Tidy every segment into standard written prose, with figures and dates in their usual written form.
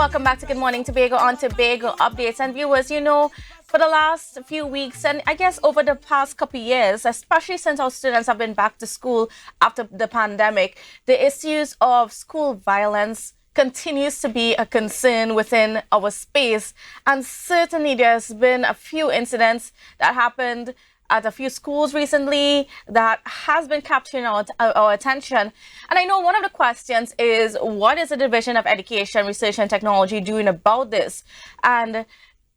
welcome back to Good Morning Tobago on Tobago Updates. And viewers, for the last few weeks and I guess over the past couple of years, especially since our students have been back to school after the pandemic, the issues of school violence continues to be a concern within our space. And certainly there's been a few incidents that happened at a few schools recently that has been capturing our attention. And I know one of the questions is, what is the Division of Education, Research and Technology doing about this? And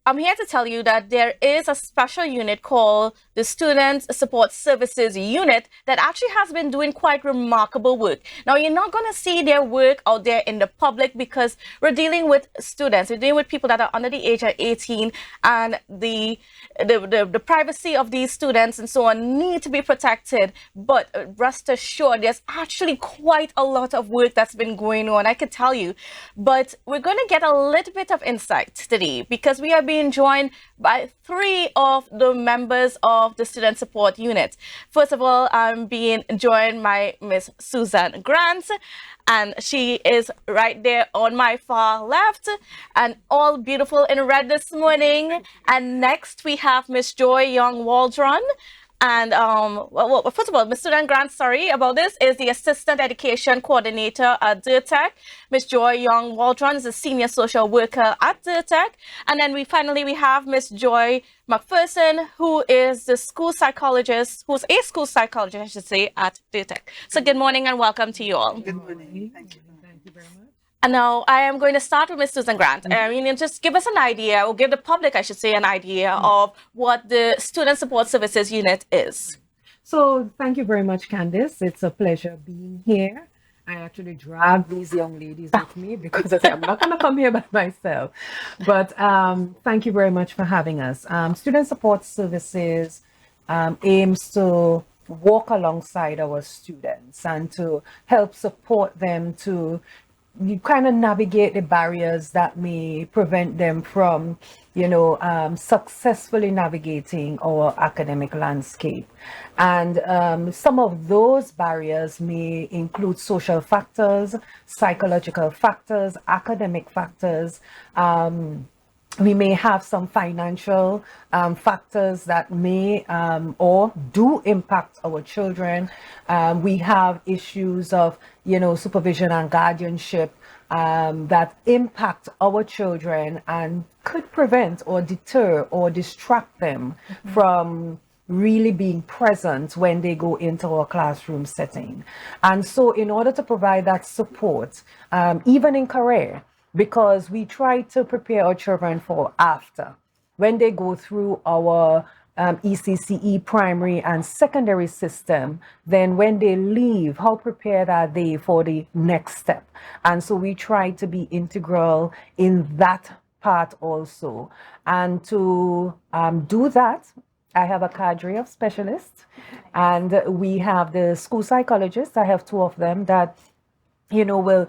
I'm here to tell you that there is a special unit called the Student Support Services Unit that actually has been doing quite remarkable work. Now, you're not going to see their work out there in the public because we're dealing with students. We're dealing with people that are under the age of 18, and the privacy of these students and so on need to be protected. But rest assured, there's actually quite a lot of work that's been going on, I could tell you. But we're going to get a little bit of insight today because we are being joined by three of the members of the Student Support Unit. First of all, I'm being joined by Miss Susan Grant, and she is right there on my far left, and all beautiful in red this morning. And next we have Miss Joy Young-Waldron. And well, first of all, Ms. Susan Grant, sorry about this, is the Assistant Education Coordinator at DIRTEC. Ms. Joy Young-Waldron is a Senior Social Worker at DIRTEC. And then we have Ms. Joy McPherson, who is the school psychologist, who's a school psychologist, I should say, at DIRTEC. So good morning and welcome to you all. Good morning. Thank you. Thank you very much. And now I am going to start with Ms. Susan Grant. Just give us an idea, or give the public, I should say, an idea of what the Student Support Services Unit is. So thank you very much, Kandace. It's a pleasure being here. I actually dragged these young ladies with me because I said I'm not going to come here by myself. But thank you very much for having us. Student Support Services aims to walk alongside our students and to help support them to you kind of navigate the barriers that may prevent them from, successfully navigating our academic landscape. And some of those barriers may include social factors, psychological factors, academic factors. We may have some financial factors that may or do impact our children. We have issues of, supervision and guardianship that impact our children and could prevent or deter or distract them from really being present when they go into our classroom setting. And so in order to provide that support, even in career, because we try to prepare our children for after, when they go through our ECCE primary and secondary system, then when they leave, how prepared are they for the next step? And so we try to be integral in that part also. And to do that, I have a cadre of specialists, and we have the school psychologists. I have two of them that will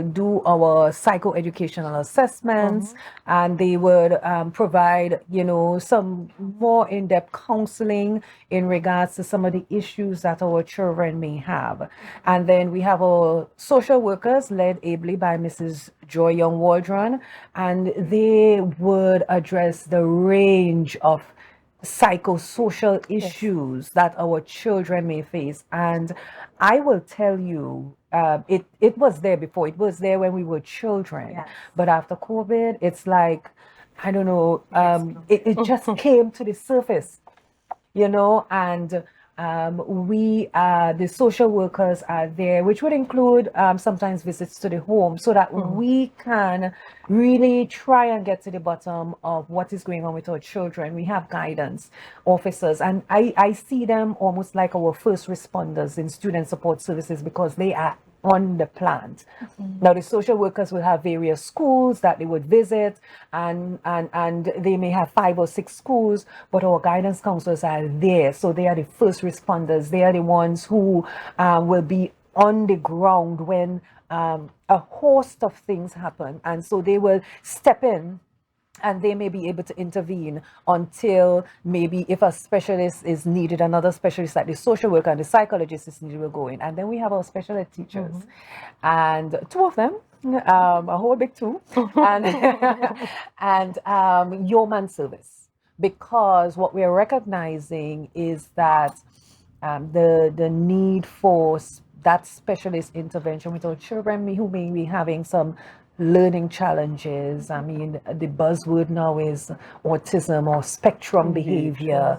do our psychoeducational assessments, and they would provide, some more in-depth counseling in regards to some of the issues that our children may have. And then we have our social workers led ably by Mrs. Joy Young-Waldron, and they would address the range of psychosocial issues that our children may face. And I will tell you, it was there before. It was there when we were children. Yes. But after COVID, it's like, I don't know, it just came to the surface, and the social workers are there, which would include sometimes visits to the home, so that we can really try and get to the bottom of what is going on with our children. We have guidance officers, and I see them almost like our first responders in student support services because they are on the plant. Now the social workers will have various schools that they would visit, and they may have 5 or 6 schools, but our guidance counselors are there. So they are the first responders. They are the ones who will be on the ground when a host of things happen, and so they will step in and they may be able to intervene until maybe if a specialist is needed, another specialist like the social worker and the psychologist is needed, will go in. And then we have our special ed teachers, and 2 of them A whole big two, and and yeoman service, because what we're recognizing is that the need for that specialist intervention with our children who may be having some learning challenges. I mean, the buzzword now is autism or spectrum behavior,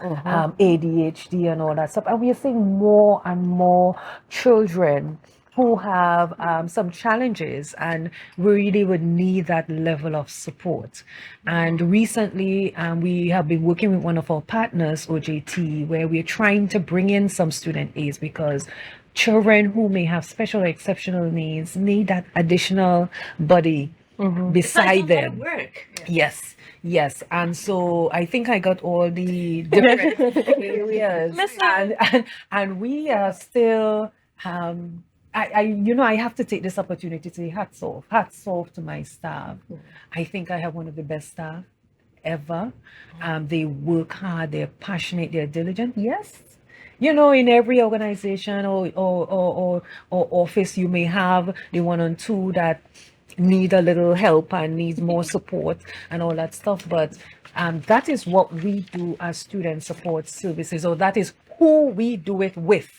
ADHD, and all that stuff. And we are seeing more and more children who have some challenges and really would need that level of support. And recently, we have been working with one of our partners, OJT, where we're trying to bring in some student aids because children who may have special or exceptional needs need that additional buddy beside them. Work. Yes, yes. And so I think I got all the different areas. And we are still I have to take this opportunity to say hats off to my staff. I think I have one of the best staff ever. They work hard, they're passionate, they're diligent. Yes. In every organization or office, you may have the one or two that need a little help and need more support and all that stuff. But that is what we do as student support services, or that is who we do it with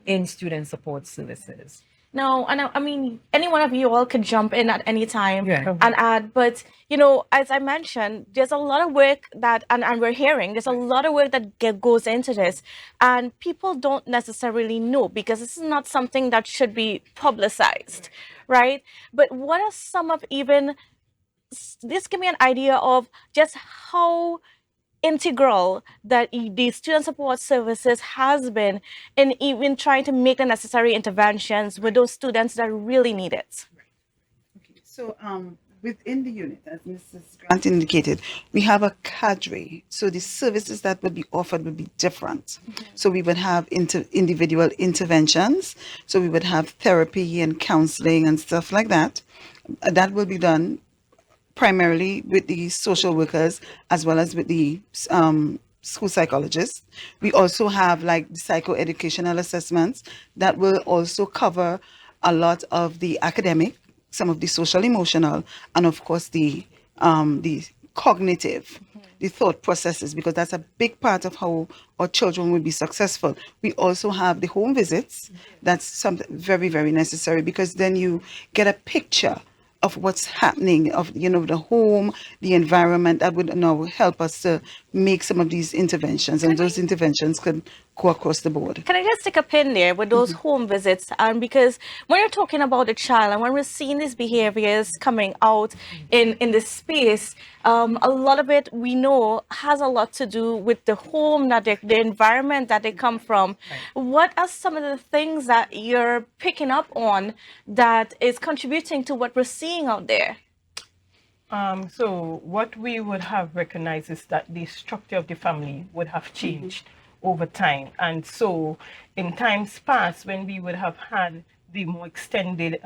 in student support services. No, and I mean, any one of you all could jump in at any time Yeah. and add. But, as I mentioned, there's a lot of work and we're hearing, there's a lot of work that goes into this. And people don't necessarily know because this is not something that should be publicized, right? But what are some of this give me an idea of just how integral that the student support services has been in even trying to make the necessary interventions with those students that really need it. Okay. So within the unit, as Mrs. Grant indicated, we have a cadre. So the services that would be offered would be different. So we would have individual interventions. So we would have therapy and counseling and stuff like that. That will be done primarily with the social workers as well as with the school psychologists. We also have like psychoeducational assessments that will also cover a lot of the academic, some of the social emotional, and of course the cognitive, the thought processes, because that's a big part of how our children will be successful. We also have the home visits. That's something very, very necessary, because then you get a picture of what's happening, of the home, the environment. That would now help us to make some of these interventions, and those interventions could go across the board. Can I just stick a pin there with those home visits? And because when you're talking about the child and when we're seeing these behaviors coming out in this space, a lot of it we know has a lot to do with the home, the environment that they come from. Right. What are some of the things that you're picking up on that is contributing to what we're seeing out there? So what we would have recognized is that the structure of the family would have changed over time. And so in times past, when we would have had the more extended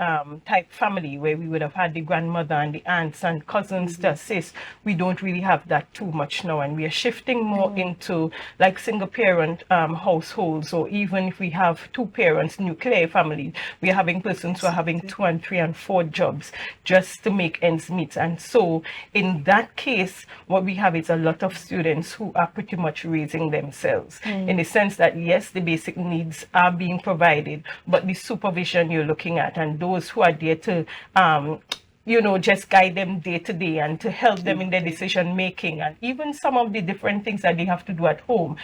type family, where we would have had the grandmother and the aunts and cousins to assist, we don't really have that too much now, and we are shifting more into like single parent households, or even if we have two parents, nuclear family, we are having persons who are having 2 and 3 and 4 jobs just to make ends meet. And so in that case, what we have is a lot of students who are pretty much raising themselves, in the sense that yes, the basic needs are being provided, but the supervision you're looking at, and those who are there to just guide them day to day and to help them in their decision making, and even some of the different things that they have to do at home,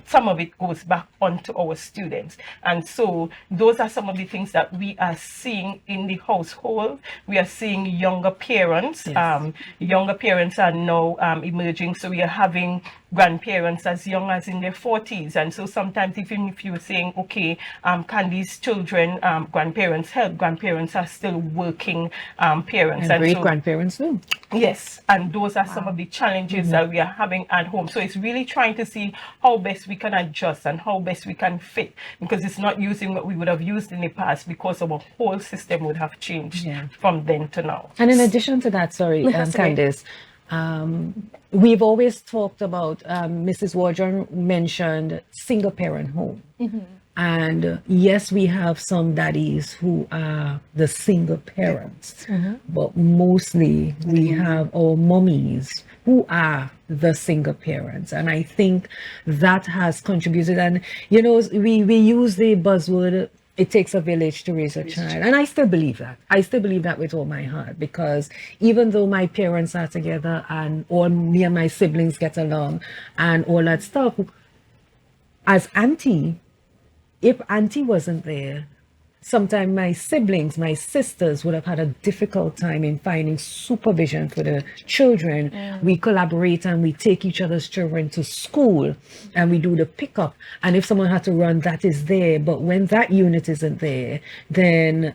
some of it goes back onto our students. And so those are some of the things that we are seeing in the household. We are seeing younger parents. Yes. Younger parents are now emerging. So we are having grandparents as young as in their 40s. And so sometimes even if you're saying, okay, can these children, grandparents help? Grandparents are still working parents. And great grandparents too. Yes, and those are some of the challenges that we are having at home. So it's really trying to see how best we can adjust and how best we can fit, because it's not using what we would have used in the past, because our whole system would have changed from then to now. And in addition to that, Kandace, we've always talked about, Mrs. Waldron mentioned single parent home. And yes, we have some daddies who are the single parents, but mostly we have our mummies who are the single parents. And I think that has contributed. And, we use the buzzword, it takes a village to raise a child. And I still believe that. I still believe that with all my heart, because even though my parents are together and all me and my siblings get along and all that stuff, as auntie, if auntie wasn't there, sometimes my siblings, my sisters would have had a difficult time in finding supervision for the children. We collaborate and we take each other's children to school and we do the pickup. And if someone had to run, that is there. But when that unit isn't there, then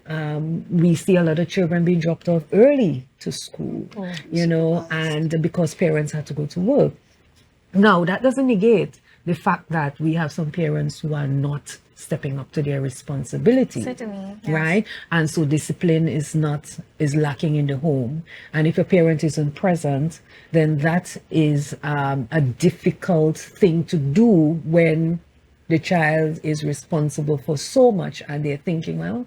we see a lot of children being dropped off early to school, and because parents had to go to work. Now, that doesn't negate the fact that we have some parents who are not stepping up to their responsibility. Certainly, yes. Right? And so discipline is lacking in the home. And if a parent isn't present, then that is a difficult thing to do when the child is responsible for so much and they're thinking, well,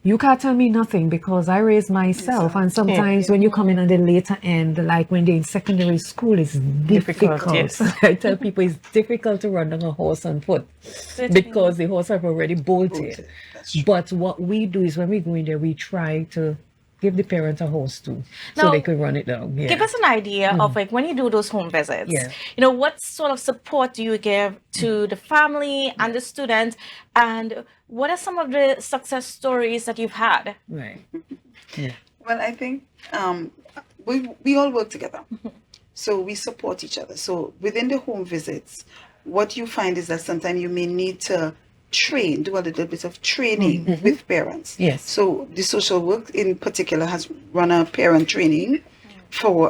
you can't tell me nothing because I raised myself. And sometimes when you come in on the later end, like when they're in secondary school, it's difficult. Yes. I tell people it's difficult to run on a horse on foot because the horse have already bolted. But what we do is when we go in there, we try to give the parents a horse too, so Now, they could run it down. Yeah. Give us an idea of like when you do those home visits, Yeah. What sort of support do you give to the family and the students, and what are some of the success stories that you've had? Right. Well, I think we all work together. So we support each other. So within the home visits, what you find is that sometimes you may need to do a little bit of training with parents. Yes. So the social work in particular has run a parent training for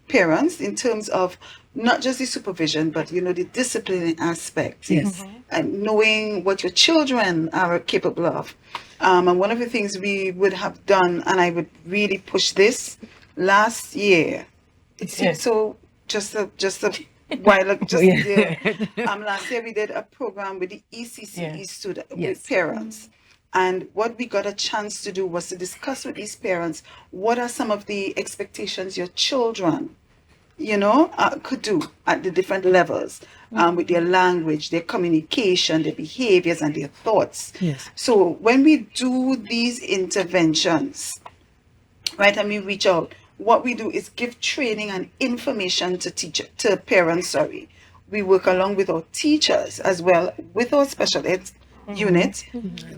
parents in terms of not just the supervision, but the disciplining aspect. Yes. And knowing what your children are capable of. And one of the things we would have done, and I would really push this last year. It seems so just a while ago. Last year we did a program with the ECCE student with parents. And what we got a chance to do was to discuss with these parents, what are some of the expectations your children, could do at the different levels with their language, their communication, their behaviors, and their thoughts. Yes. So when we do these interventions, right, and we reach out, what we do is give training and information to parents. We work along with our teachers as well, with our special ed unit.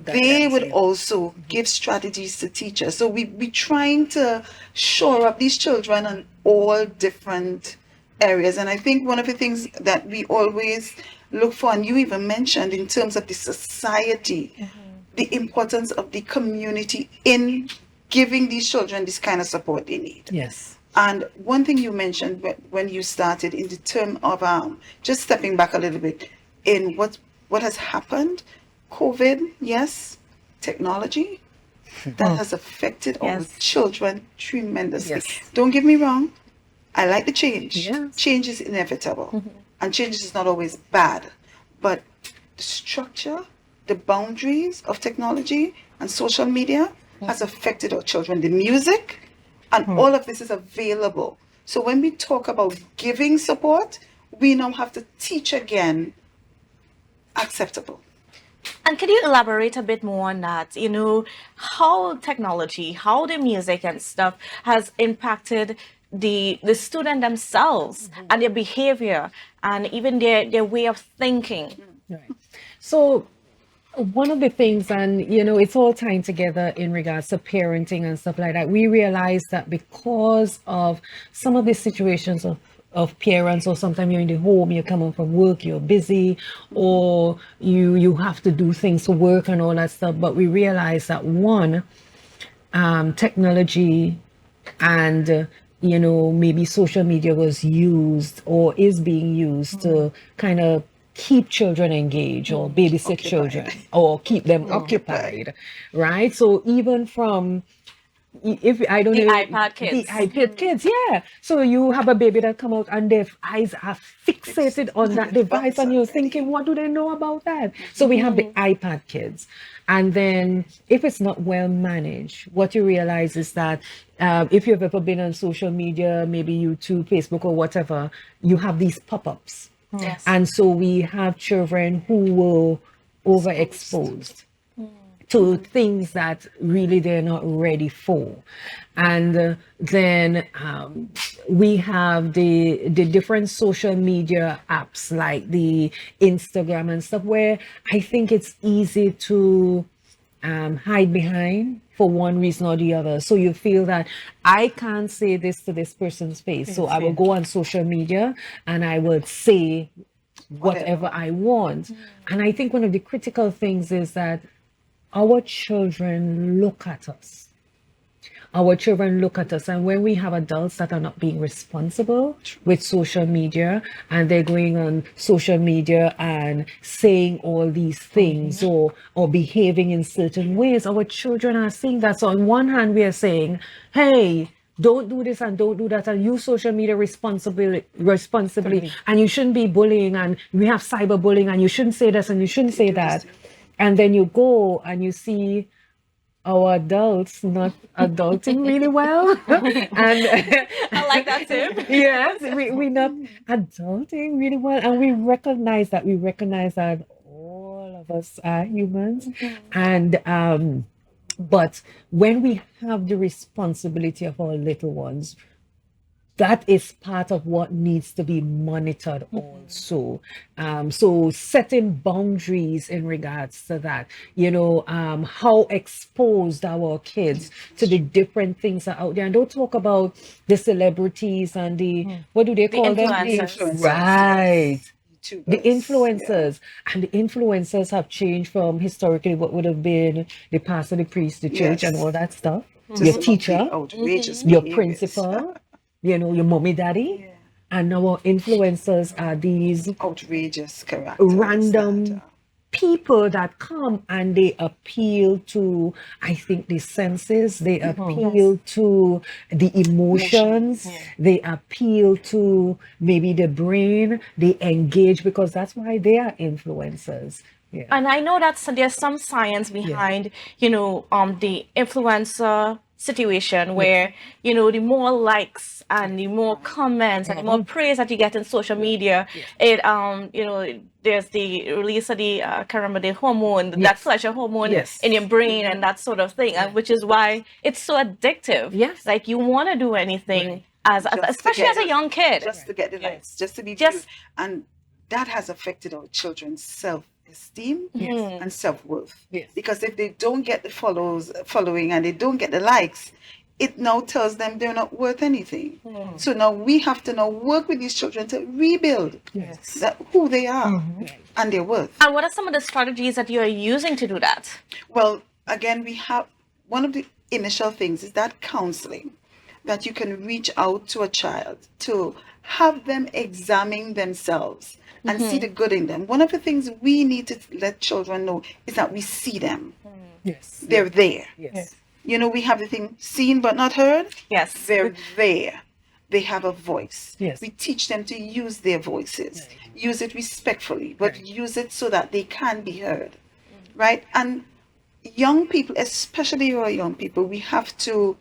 They would also give strategies to teachers. So we trying to shore up these children on all different areas. And I think one of the things that we always look for, and you even mentioned in terms of the society, the importance of the community in giving these children this kind of support they need. Yes. And one thing you mentioned when you started in the term of just stepping back a little bit in what has happened, COVID, yes, technology, that has affected our children tremendously. Yes. Don't get me wrong, I like the change. Yes. Change is inevitable, and change is not always bad, but the structure, the boundaries of technology and social media has affected our children. The music and all of this is available. So when we talk about giving support, we now have to teach again acceptable. And can you elaborate a bit more on that? How technology, how the music and stuff has impacted the student themselves and their behavior and even their way of thinking. Right. So one of the things, and it's all tying together in regards to parenting and stuff like that, we realize that because of some of the situations of parents, or sometimes you're in the home, you're coming from work, you're busy, or you have to do things for work and all that stuff. But we realize that one, technology and maybe social media was used or is being used to kind of keep children engaged or babysit children or keep them occupied, right? So even from if I don't The know, iPad kids. the iPad kids, yeah. So you have a baby that come out and their eyes are fixated on that device, and you're thinking, what do they know about that? So we have the iPad kids, and then if it's not well managed, what you realize is that if you've ever been on social media, maybe YouTube, Facebook, or whatever, you have these pop-ups, Yes. and so we have children who were overexposed to things that really they're not ready for. And then we have the different social media apps like the Instagram and stuff, where I think it's easy to hide behind for one reason or the other. So you feel that I can't say this to this person's face, so I will go on social media and I will say whatever I want. And I think one of the critical things is that our children look at us. Our children look at us, and when we have adults that are not being responsible with social media, and they're going on social media and saying all these things, or behaving in certain ways, our children are seeing that. So on one hand, we are saying, hey, don't do this and don't do that, and use social media responsibly, and you shouldn't be bullying, and we have cyberbullying, and you shouldn't say this and you shouldn't say that. And then you go and you see our adults not adulting really well. And I like that too. yes, we not adulting really well. And we recognize that. We recognize that all of us are humans. And but when we have the responsibility of our little ones, that is part of what needs to be monitored also. So setting boundaries in regards to that, how exposed our kids to the different things that are out there. And don't talk about the celebrities and the, what do they call them? influencers. Right. YouTubers. The influencers. And the influencers have changed from historically what would have been the pastor, the priest, the church, and all that stuff. To Your some of the teacher, outrageous your behaviors. principal, your mommy, daddy. And our influencers are these Outrageous characters. random that, people that come and they appeal to, I think, the senses, they appeal to the emotions, they appeal to maybe the brain, they engage, because that's why they are influencers. Yeah. And I know that there's some science behind, the influencer situation where, the more likes and the more comments and the more praise that you get in social media, it, there's the release of the, I can't remember the hormone, that pleasure hormone in your brain and that sort of thing, and which is why it's so addictive. Yes. Like you want to do anything especially as a young kid. Just to get the likes, just to be viewed. And that has affected our children's self-esteem and self-worth. Yes. Because if they don't get the following and they don't get the likes, it now tells them they're not worth anything. So now we have to now work with these children to rebuild who they are and their worth. And what are some of the strategies that you're using to do that? Well, again, we have one of the initial things is that counseling, that you can reach out to a child to have them examine themselves and see the good in them. One of the things we need to let children know is that we see them. Yes. They're there. Yes. We have the thing seen but not heard. Yes. They're there. They have a voice. Yes. We teach them to use their voices. Use it respectfully, but use it so that they can be heard. Right? And young people, especially our young people, we have to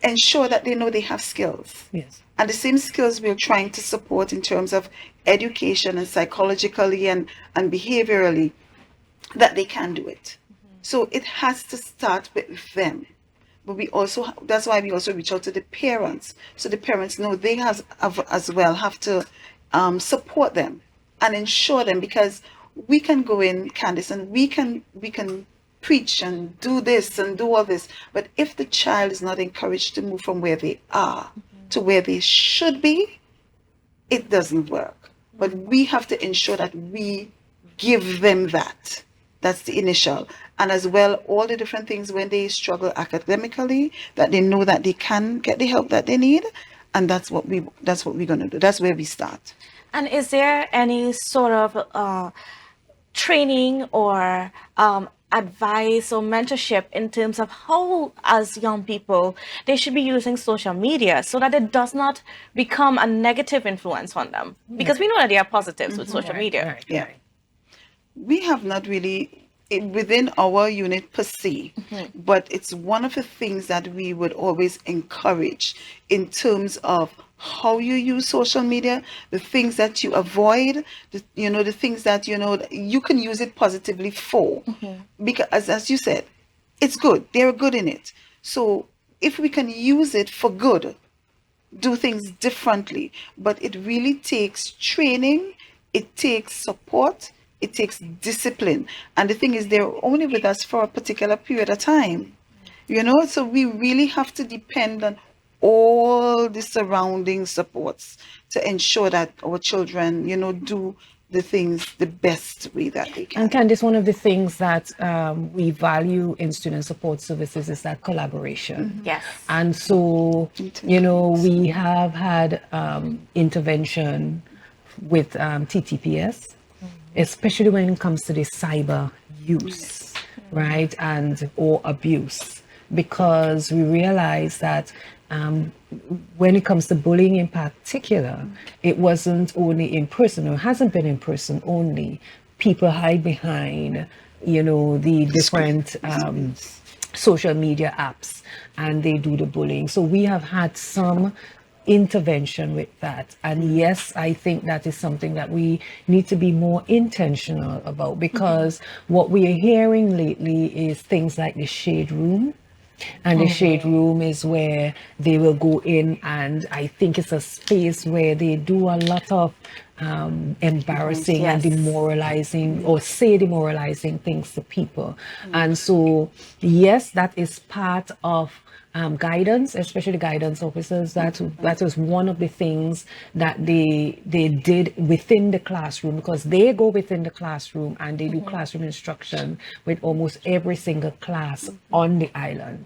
ensure that they know they have skills. Yes. And the same skills we're trying to support in terms of education and psychologically and behaviorally, that they can do it. So it has to start with them. But that's why we also reach out to the parents. So the parents know they as well have to support them and ensure them, because we can go in, Kandace, and we can preach and do this and do all this. But if the child is not encouraged to move from where they are to where they should be, it doesn't work. But we have to ensure that we give them that. That's the initial. And as well, all the different things when they struggle academically, that they know that they can get the help that they need. And that's what we're going to do. That's where we start. And is there any sort of training or advice or mentorship in terms of how, as young people, they should be using social media so that it does not become a negative influence on them? Because we know that there are positives with social media. Yeah. We have not really within our unit per se, but it's one of the things that we would always encourage in terms of how you use social media, the things that you avoid, the things that you can use it positively for, because as you said, it's good. They're good in it. So if we can use it for good, do things differently, but it really takes training, it takes support, it takes discipline. And the thing is, they're only with us for a particular period of time, so we really have to depend on all the surrounding supports to ensure that our children, do the things the best way that they can. And Kandace, one of the things that we value in student support services is that collaboration. Yes. And so, we have had intervention with TTPS, especially when it comes to the cyber use, right, and or abuse, because we realize that when it comes to bullying in particular, it wasn't only in person, or it hasn't been in person only. People hide behind, the different social media apps, and they do the bullying. So we have had some intervention with that. And yes, I think that is something that we need to be more intentional about, because what we are hearing lately is things like the shade room. And the shade room is where they will go in, and I think it's a space where they do a lot of embarrassing and demoralizing, or say demoralizing things to people. And so, yes, that is part of guidance, especially guidance officers. That was one of the things that they did within the classroom, because they go within the classroom and they do classroom instruction with almost every single class on the island.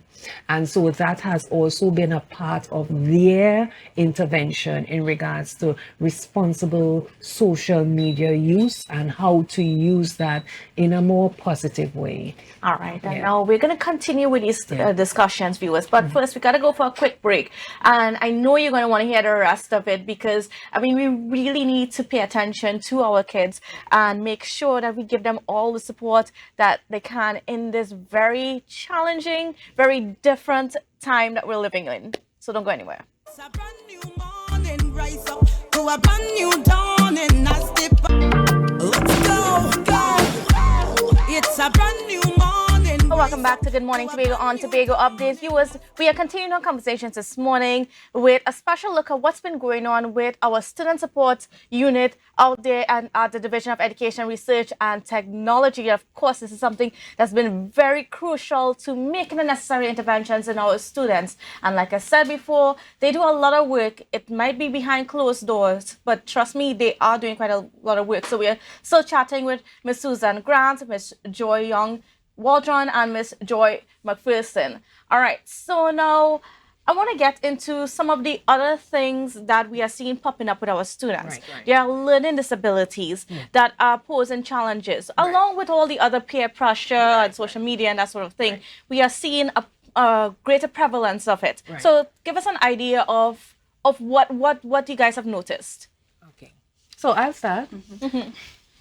And so that has also been a part of their intervention in regards to responsible social media use and how to use that in a more positive way. All right, and now we're going to continue with these discussions, viewers. But first, we got to go for a quick break. And I know you're going to want to hear the rest of it, because, we really need to pay attention to our kids and make sure that we give them all the support that they can in this very challenging, very different time that we're living in. So don't go anywhere. It's a brand new morning, rise up to a brand new dawn, and I step up. Let's go. It's a brand new morning. Welcome back to Good Morning Tobago on Tobago Updates. Viewers, we are continuing our conversations this morning with a special look at what's been going on with our student support unit out there and at the Division of Education, Research and Technology. Of course, this is something that's been very crucial to making the necessary interventions in our students. And like I said before, they do a lot of work. It might be behind closed doors, but trust me, they are doing quite a lot of work. So we are still chatting with Ms. Susan Grant, Ms. Joy Young-Waldron, and Ms. Joy McPherson. All right, so now I want to get into some of the other things that we are seeing popping up with our students. Right. There are learning disabilities that are posing challenges, along with all the other peer pressure and social media and that sort of thing. We are seeing a greater prevalence of it. So give us an idea of what you guys have noticed. Okay, so I'll start.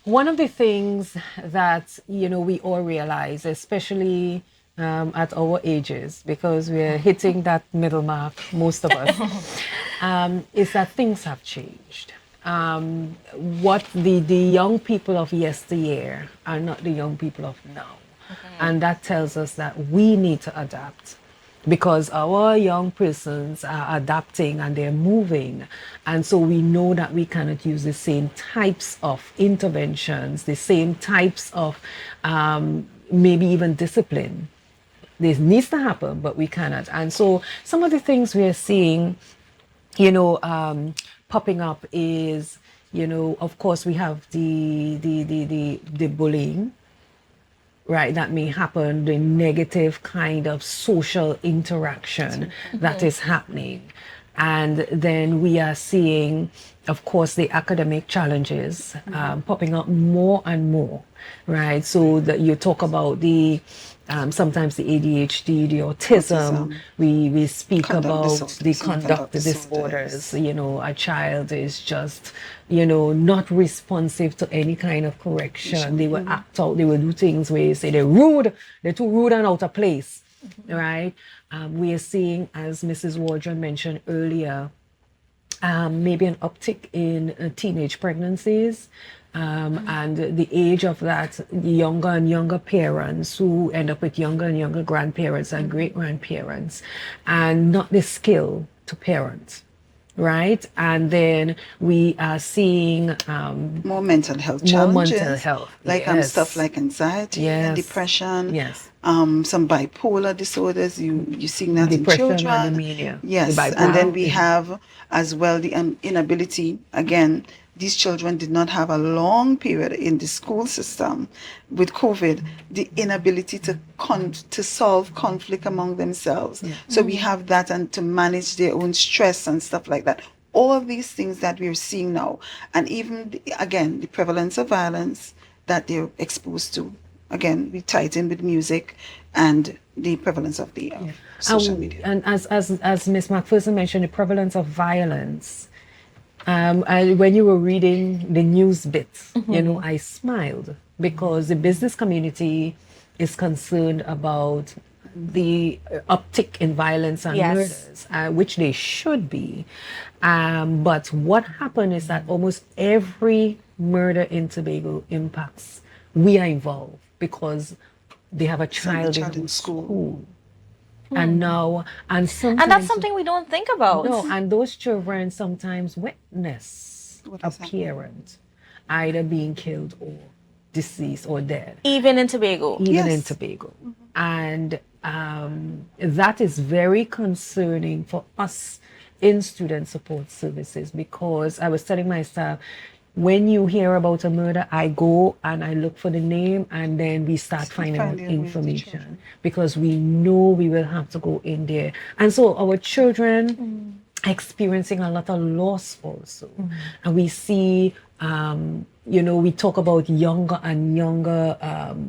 One of the things that we all realize, especially at our ages, because we're hitting that middle mark, most of us, is that things have changed. What the young people of yesteryear are not the young people of now. And that tells us that we need to adapt, because our young persons are adapting and they're moving. And so we know that we cannot use the same types of interventions, the same types of maybe even discipline. This needs to happen, but we cannot. And so some of the things we are seeing, popping up is, of course, we have the bullying, right, that may happen, the negative kind of social interaction that is happening. And then we are seeing, of course, the academic challenges popping up more and more, right? So that you talk about the sometimes the ADHD, the autism. We speak Conduct about the disorders, conduct disorders. You know, a child is just, you know, not responsive to any kind of correction. They will act out. They will do things where you say they're rude. They're too rude and out of place, right? We are seeing, as Mrs. Waldron mentioned earlier, maybe an uptick in teenage pregnancies. And the age of that, the younger and younger parents who end up with younger and younger grandparents and great grandparents, and not the skill to parent, right? And then we are seeing more mental health more challenges, mental health, like yes. stuff like anxiety, and depression, yes, some bipolar disorders. You're seeing that depression in children, and mania, yes, and then we have as well the inability. Again, these children did not have a long period in the school system with COVID. The inability to solve conflict among themselves. So we have that, and to manage their own stress and stuff like that. All of these things that we're seeing now, and even again the prevalence of violence that they're exposed to. Again, we tie it in with music and the prevalence of the social media. And as Ms. McPherson mentioned, the prevalence of violence. When you were reading the news bits, you know, I smiled because the business community is concerned about the uptick in violence and murders, which they should be. But what happened is that almost every murder in Tobago impacts, we are involved because they have a child in school. And now, and sometimes, and that's something we don't think about. No, and those children sometimes witness a parent either being killed or deceased or dead. Even in Tobago. Even in Tobago. And that is very concerning for us in student support services, because I was telling my staff, when you hear about a murder, I go and I look for the name, and then we start finding out information, because we know we will have to go in there. And so our children experiencing a lot of loss also. And we see, you know, we talk about younger and younger,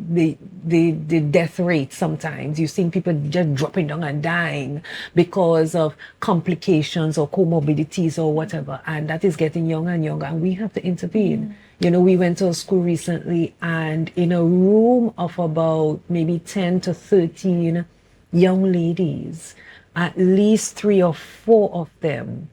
the death rate sometimes. You've seen people just dropping down and dying because of complications or comorbidities or whatever. And that is getting younger and younger, and we have to intervene. You know, we went to a school recently, and in a room of about maybe 10 to 13 young ladies, at least 3 or 4 of them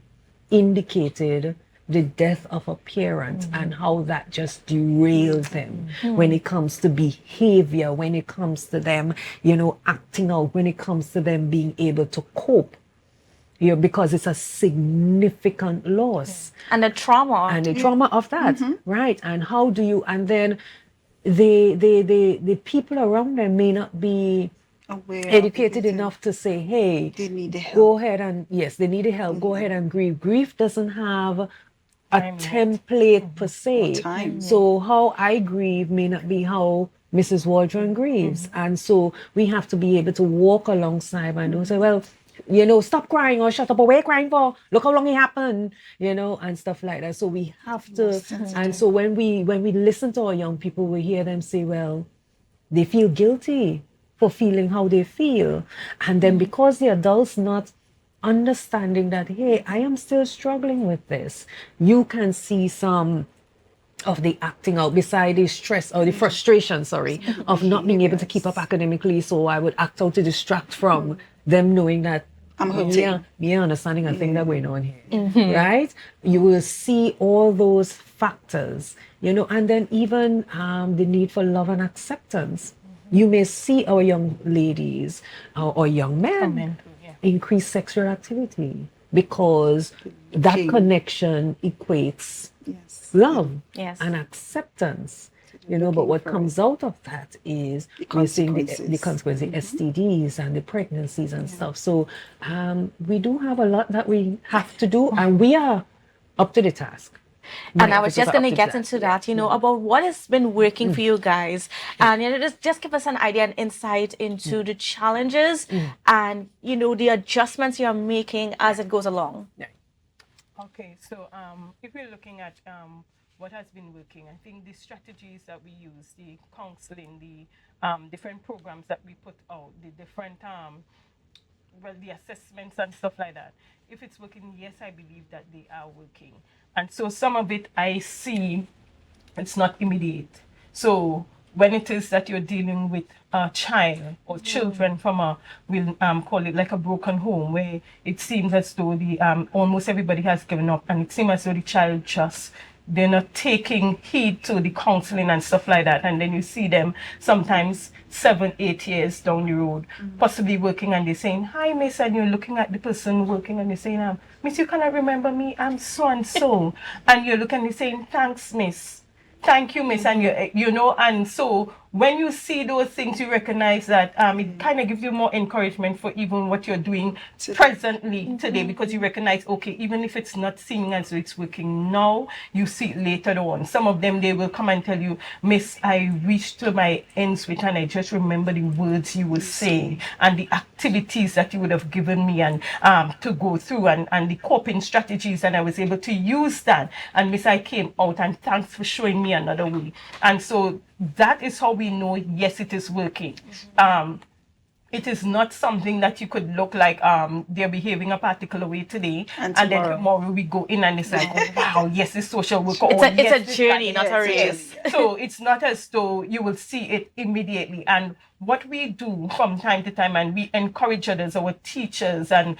indicated the death of a parent and how that just derails them when it comes to behavior, when it comes to them, you know, acting out, when it comes to them being able to cope, you know, because it's a significant loss. And the trauma. And the trauma of that, right? And how do you, and then the people around them may not be educated enough to say, hey, they need the help. Go ahead and, yes, they need the help. Go ahead and grieve. Grief doesn't have a template per se. So how I grieve may not be how Mrs. Waldron grieves. And so we have to be able to walk alongside and don't say, well, you know, stop crying or shut up, or what are you crying for? Look how long it happened, you know, and stuff like that. So we have to, and so when we listen to our young people, we hear them say, well, they feel guilty for feeling how they feel. And then because the adults not understanding that, hey, I am still struggling with this, you can see some of the acting out beside the stress or the frustration, of not being able to keep up academically. So I would act out to distract from them knowing that I'm hurting. Yeah, understanding a thing that going on here, right? You will see all those factors, you know, and then even the need for love and acceptance. You may see our young ladies or young men increase sexual activity because that connection equates love and acceptance. You know, but what comes out of that is we're seeing the consequences, the STDs and the pregnancies and stuff. So we do have a lot that we have to do, and we are up to the task. And I Right, was because just going up to to get that, into yeah. that, about what has been working for you guys. And, just give us an idea and insight into the challenges and, the adjustments you're making as it goes along. Okay, so if we're looking at what has been working, I think the strategies that we use, the counseling, the different programs that we put out, the different the assessments and stuff like that. If it's working, yes, I believe that they are working. And so some of it I see it's not immediate. So when it is that you're dealing with a child or children from we'll call it like a broken home, where it seems as though the almost everybody has given up, and it seems as though the child just they're not taking heed to the counseling and stuff like that, and then you see them sometimes 7-8 years down the road, possibly working, and they're saying, "Hi, miss," and you're looking at the person working, and they're saying, "Miss, you cannot remember me? I'm so and so," and you're looking and you're saying, "Thanks, miss." Thank you, miss. And and so when you see those things, you recognize that it kind of gives you more encouragement for even what you're doing presently today, because you recognize, okay, even if it's not seeming as though it's working now, you see it later on. Some of them, they will come and tell you, "Miss, I reached to my ends with, and I just remember the words you were saying and the activities that you would have given me and to go through and the coping strategies, and I was able to use that. And miss, I came out, and thanks for showing me another way." And so that is how we know, yes, it is working. It is not something that you could look like they're behaving a particular way today, and then tomorrow we go in and it's like, "Oh, wow, yes, it's social work." It's a journey, not a race. So it's not as though you will see it immediately. And what we do from time to time, and we encourage others, our teachers and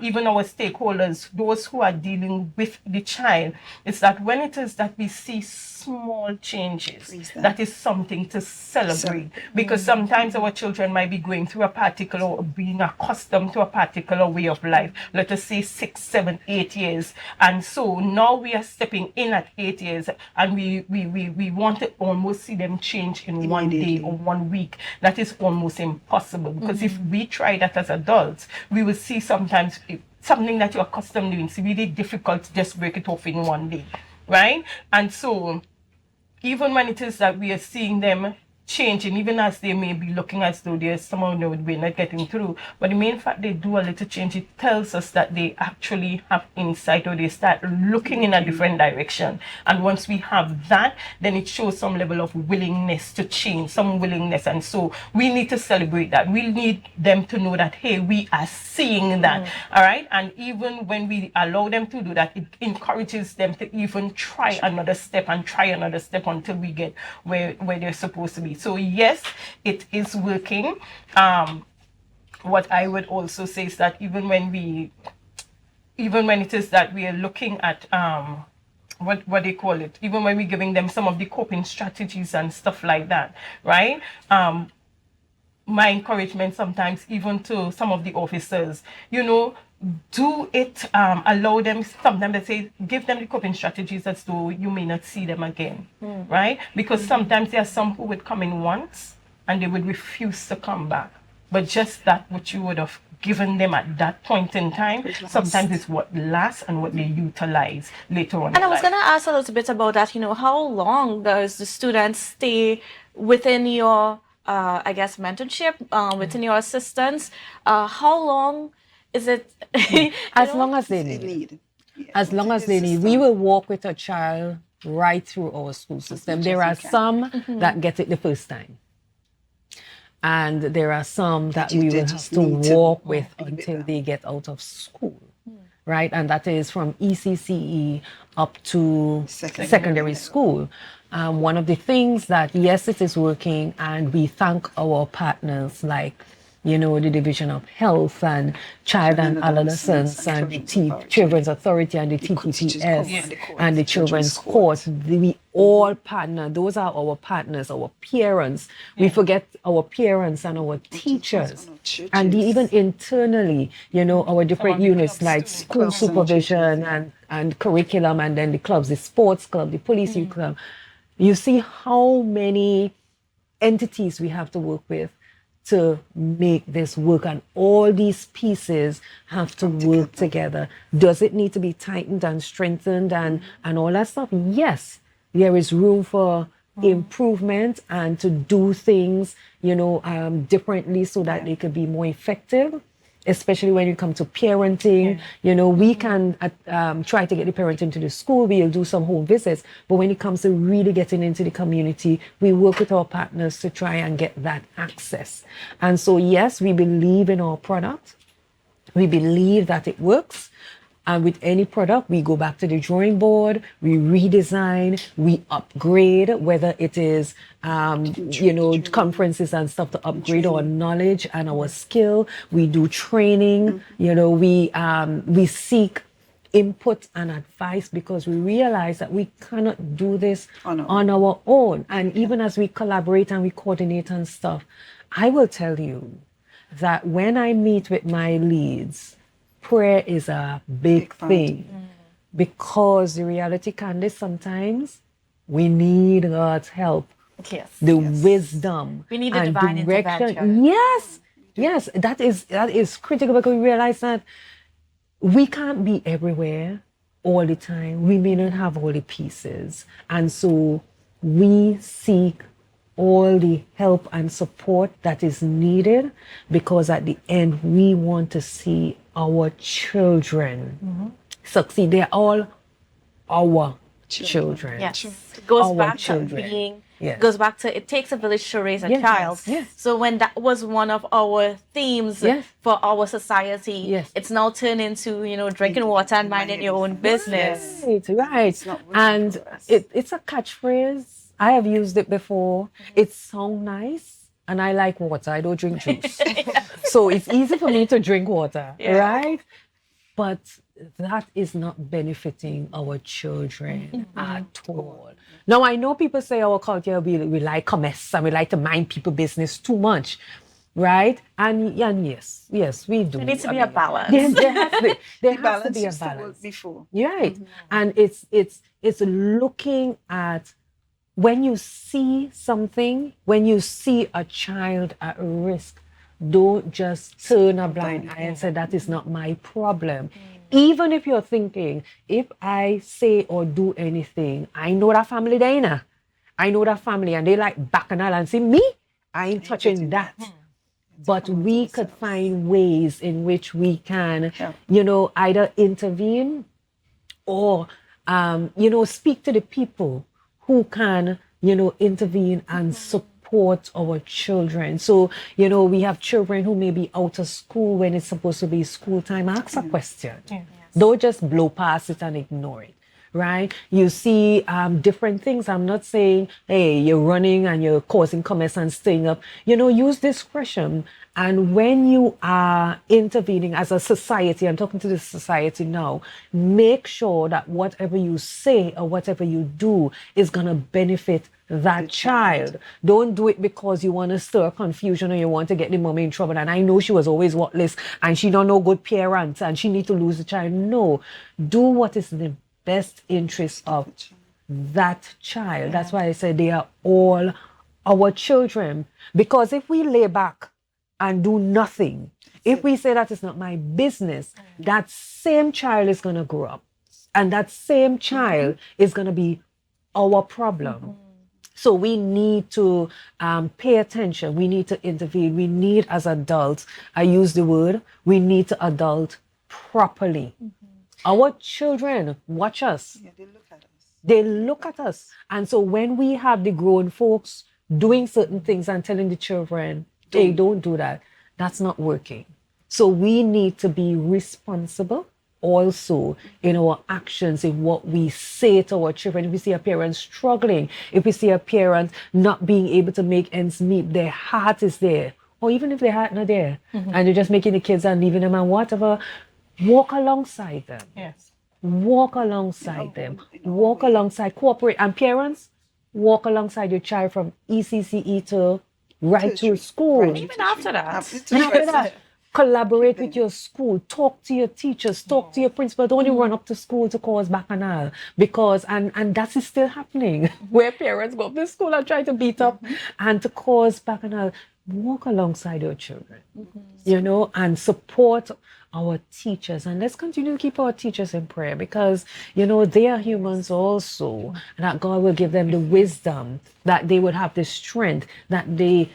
even our stakeholders, those who are dealing with the child, is that when it is that we see small changes, that is something to celebrate. Because sometimes our children might be going through a particular, or being accustomed to a particular way of life, let us say 6, 7, 8 years. And so now we are stepping in at 8 years, and we want to almost see them change in one day or 1 week. That is almost impossible, because if we try that as adults, we will see sometimes something that you're accustomed to. It's really difficult to just break it off in 1 day, right? And so even when it is that we are seeing them changing, even as they may be looking as though there's somehow we're not getting through, but the main fact they do a little change, it tells us that they actually have insight, or they start looking in a different direction. And once we have that, then it shows some level of willingness to change, some willingness. And so we need to celebrate that. We need them to know that, hey, we are seeing that. All right. And even when we allow them to do that, it encourages them to even try another step and try another step until we get where they're supposed to be. So yes, it is working. What I would also say is that even when it is that we are looking at what they call it, even when we're giving them some of the coping strategies and stuff like that, right? My encouragement sometimes, even to some of the officers, do it, allow them, sometimes they say, give them the coping strategies as though you may not see them again, right? Because sometimes there are some who would come in once and they would refuse to come back. But just that what you would have given them at that point in time, sometimes it's what lasts and what they utilize later on. And I was going to ask a little bit about that. How long does the student stay within your, I guess, mentorship, within your assistance? How long is it? As long as they need. As long as they need. We will walk with a child right through our school system. There are some that get it the first time. And there are some that we will have to walk with until they get out of school, right? And that is from ECCE up to secondary school. One of the things that, yes, it is working, and we thank our partners like, the Division of Health and Child and Adolescents and the Children's Authority and the TTPS and the Children's Court. We all partner. Those are our partners, our parents. We forget our parents and our teachers. And even internally, our different units like school supervision and curriculum, and then the clubs, the sports club, the police youth club. You see how many entities we have to work with to make this work, and all these pieces have to work together. Does it need to be tightened and strengthened and all that stuff? Yes, there is room for improvement and to do things, differently so that they could be more effective, especially when it comes to parenting. We can try to get the parent into the school. We'll do some home visits. But when it comes to really getting into the community, we work with our partners to try and get that access. And so, yes, we believe in our product. We believe that it works. And with any product, we go back to the drawing board, we redesign, we upgrade, whether it is, conferences and stuff to upgrade our knowledge and our skill. We do training, we seek input and advice because we realize that we cannot do this on our own. And even as we collaborate and we coordinate and stuff, I will tell you that when I meet with my leads, prayer is a big thing because the reality, Kandace, sometimes we need God's help. Yes. The wisdom. We need the and divine direction. intervention. Yes, that is critical because we realize that we can't be everywhere all the time. We may not have all the pieces. And so we seek all the help and support that is needed because at the end we want to see our children succeed. They're all our children. Yes. It goes Our back children. to being, Yes. goes back to it takes a village to raise a Yes, child. yes. So when that was one of our themes Yes. for our society, Yes. it's now turned into, drinking water and minding your own business. Right. not working And for us. it's a catchphrase. I have used it before. It sounds nice. And I like water. I don't drink juice. So it's easy for me to drink water, right? But that is not benefiting our children at all. Now, I know people say our culture, we like commerce and we like to mind people business too much, right? And yes, we do. There needs to be a balance. There has to be a Balance used to work balance. before. Right. And it's looking at when you see something, when you see a child at risk, don't just turn a blind eye and say that is not my problem. Even if you're thinking, if I say or do anything, I know that family there, innit? I know that family and they like bacchanal and say, me, I ain't touching that. But we could find ways in which we can, either intervene or, speak to the people who can, intervene and support our children. So, we have children who may be out of school when it's supposed to be school time. Ask a question. Don't just blow past it and ignore it, right? You see different things. I'm not saying, hey, you're running and you're causing commerce and staying up. Use discretion. And when you are intervening as a society, I'm talking to the society now, make sure that whatever you say or whatever you do is going to benefit that child. Don't do it because you want to stir confusion or you want to get the mommy in trouble. And I know she was always worthless and she don't know good parents and she need to lose the child. No, do what is in the best interest of that child. That's why I said they are all our children. Because if we lay back and do nothing, if we say that is not my business, that same child is going to grow up and that same child is going to be our problem. So we need to pay attention. We need to intervene. We need, as adults, I use the word, we need to adult properly. Our children watch us. Yeah, they look at us. They look at us. And so when we have the grown folks doing certain things and telling the children, hey, don't do that, that's not working. So we need to be responsible also in our actions, in what we say to our children. If we see a parent struggling, if we see a parent not being able to make ends meet, their heart is there. Or even if their heart not there, and they're just making the kids and leaving them and whatever, walk alongside them. Yes. Walk alongside them. Walk alongside, cooperate. And parents, walk alongside your child from ECCE to right to school. Right. Even after that. And after that, collaborate with your school, talk to your teachers, talk to your principal. Don't you run up to school to cause bacchanal, because and that is still happening where parents go up to school and try to beat up and to cause bacchanal. walk alongside your children, you know, and support our teachers. And let's continue to keep our teachers in prayer because, you know, they are humans also. And that God will give them the wisdom, that they would have the strength, that the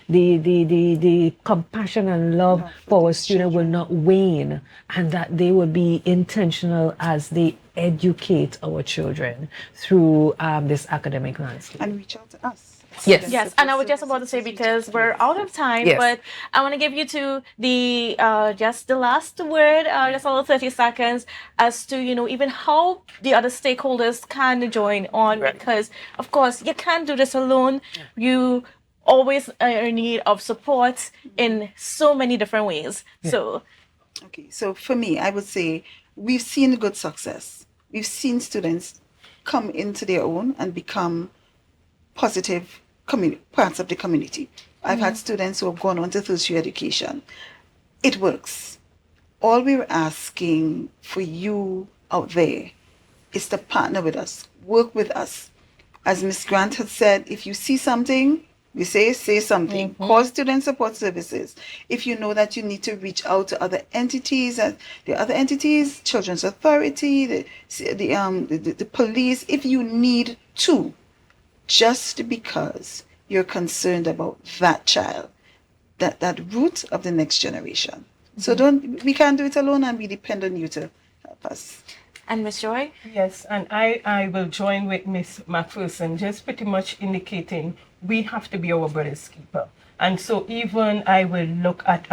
compassion and love for our students will not wane, and that they will be intentional as they educate our children through this academic landscape. And reach out to us. Yes. Yes, and I was just about to say because we're out of time, Yes. but I want to give you to the just the last word, just all 30 seconds, as to even how the other stakeholders can join on because of course you can't do this alone. You always are in need of support in so many different ways. So Okay, so for me, I would say we've seen good success. We've seen students come into their own and become positive parts of the community. I've had students who have gone on to tertiary education. It works. All we're asking for you out there is to partner with us, work with us. As Ms. Grant had said, if you see something, we say something. Call Student Support Services. If you know that you need to reach out to other entities, Children's Authority, the police, if you need to, just because you're concerned about that child, that root of the next generation. So we can't do it alone, and we depend on you to help us. and Miss Joy. Yes, and I will join with Miss McPherson, just pretty much indicating we have to be our brother's keeper. And so even I will look at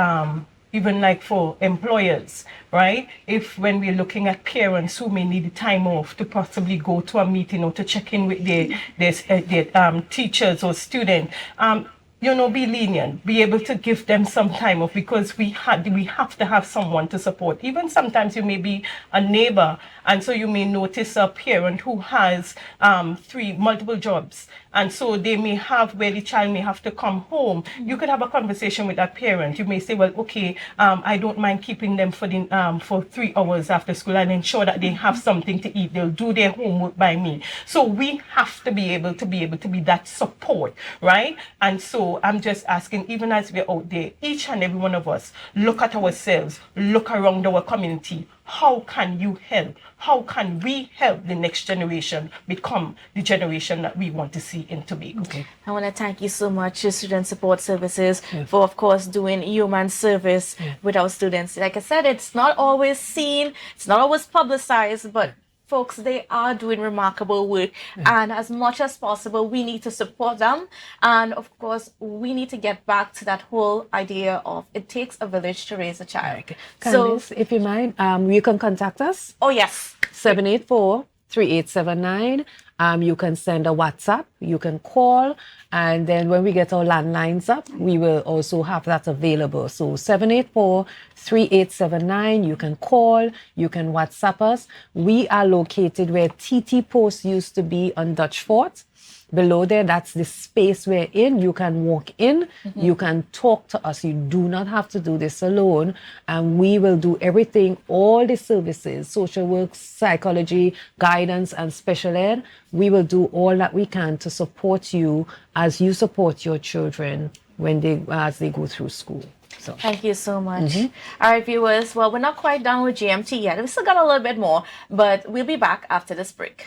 even like for employers, right? If when we're looking at parents who may need time off to possibly go to a meeting or to check in with their teachers or students, be lenient, be able to give them some time off because we have to have someone to support. Even sometimes you may be a neighbor, and so you may notice a parent who has multiple jobs, and so they may have where the child may have to come home. You could have a conversation with that parent. You may say, well, okay, I don't mind keeping them for 3 hours after school and ensure that they have something to eat. They'll do their homework by me. So we have to be able to be that support, right? And so I'm just asking, even as we're out there, each and every one of us, look at ourselves, look around our community. How can you help? How can we help the next generation become the generation that we want to see in Tobago? Okay. I want to thank you so much to Student Support Services for, of course, doing human service with our students. Like I said, it's not always seen, it's not always publicized, but folks, they are doing remarkable work. And as much as possible, we need to support them. And of course, we need to get back to that whole idea of it takes a village to raise a child. Kandace, if you mind, you can contact us. Oh, yes. 784-3879. You can send a WhatsApp, you can call, and then when we get our landlines up, we will also have that available. So 784-3879, you can call, you can WhatsApp us. We are located where TT Post used to be on Dutch Fort. Below there, that's the space we're in. You can walk in, you can talk to us. You do not have to do this alone. And we will do everything, all the services, social work, psychology, guidance, and special ed. We will do all that we can to support you as you support your children as they go through school. So. Thank you so much. All right, viewers. Well, we're not quite done with GMT yet. We still got a little bit more, but we'll be back after this break.